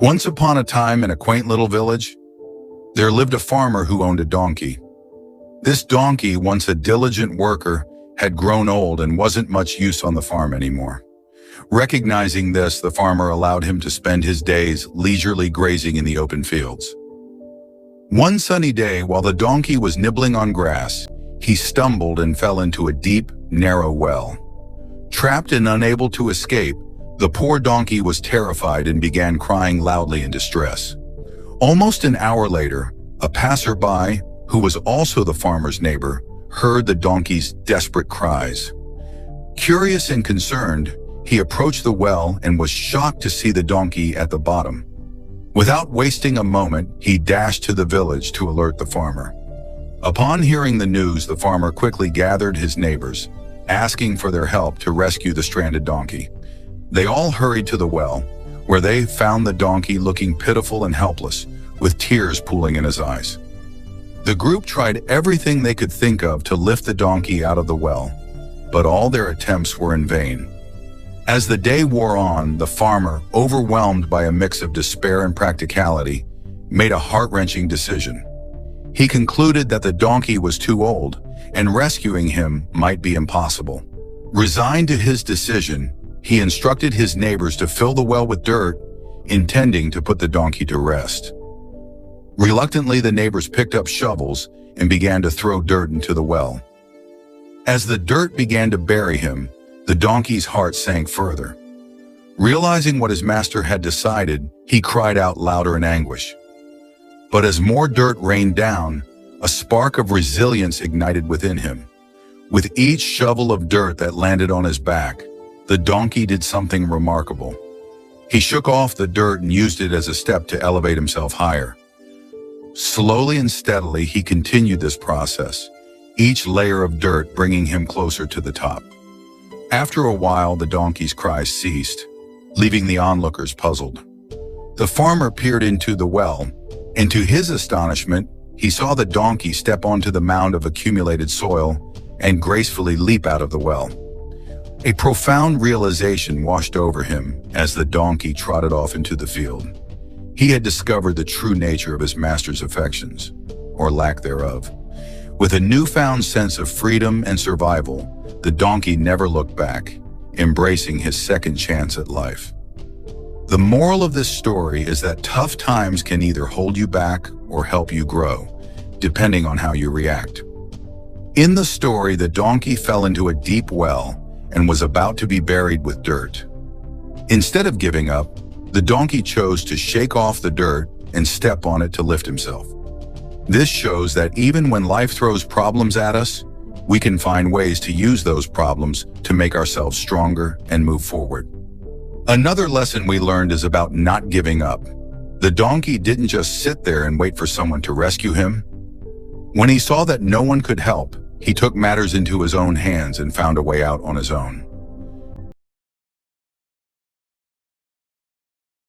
Once upon a time in a quaint little village, there lived a farmer who owned a donkey. This donkey, once a diligent worker, had grown old and wasn't much use on the farm anymore. Recognizing this, the farmer allowed him to spend his days leisurely grazing in the open fields. One sunny day, while the donkey was nibbling on grass, he stumbled and fell into a deep, narrow well. Trapped and unable to escape, the poor donkey was terrified and began crying loudly in distress. Almost an hour later, a passerby, who was also the farmer's neighbor, heard the donkey's desperate cries. Curious and concerned, he approached the well and was shocked to see the donkey at the bottom. Without wasting a moment, he dashed to the village to alert the farmer. Upon hearing the news, the farmer quickly gathered his neighbors, asking for their help to rescue the stranded donkey. They all hurried to the well, where they found the donkey looking pitiful and helpless, with tears pooling in his eyes. The group tried everything they could think of to lift the donkey out of the well, but all their attempts were in vain. As the day wore on, the farmer, overwhelmed by a mix of despair and practicality, made a heart-wrenching decision. He concluded that the donkey was too old, and rescuing him might be impossible. Resigned to his decision, he instructed his neighbors to fill the well with dirt, intending to put the donkey to rest. Reluctantly, the neighbors picked up shovels and began to throw dirt into the well. As the dirt began to bury him, the donkey's heart sank further. Realizing what his master had decided, he cried out louder in anguish. But as more dirt rained down, a spark of resilience ignited within him. With each shovel of dirt that landed on his back, the donkey did something remarkable. He shook off the dirt and used it as a step to elevate himself higher. Slowly and steadily, he continued this process, each layer of dirt bringing him closer to the top. After a while, the donkey's cries ceased, leaving the onlookers puzzled. The farmer peered into the well, and to his astonishment, he saw the donkey step onto the mound of accumulated soil and gracefully leap out of the well. A profound realization washed over him as the donkey trotted off into the field. He had discovered the true nature of his master's affections, or lack thereof. With a newfound sense of freedom and survival, the donkey never looked back, embracing his second chance at life. The moral of this story is that tough times can either hold you back or help you grow, depending on how you react. In the story, the donkey fell into a deep well and was about to be buried with dirt. Instead of giving up, the donkey chose to shake off the dirt and step on it to lift himself. This shows that even when life throws problems at us, we can find ways to use those problems to make ourselves stronger and move forward. Another lesson we learned is about not giving up. The donkey didn't just sit there and wait for someone to rescue him. When he saw that no one could help, he took matters into his own hands and found a way out on his own.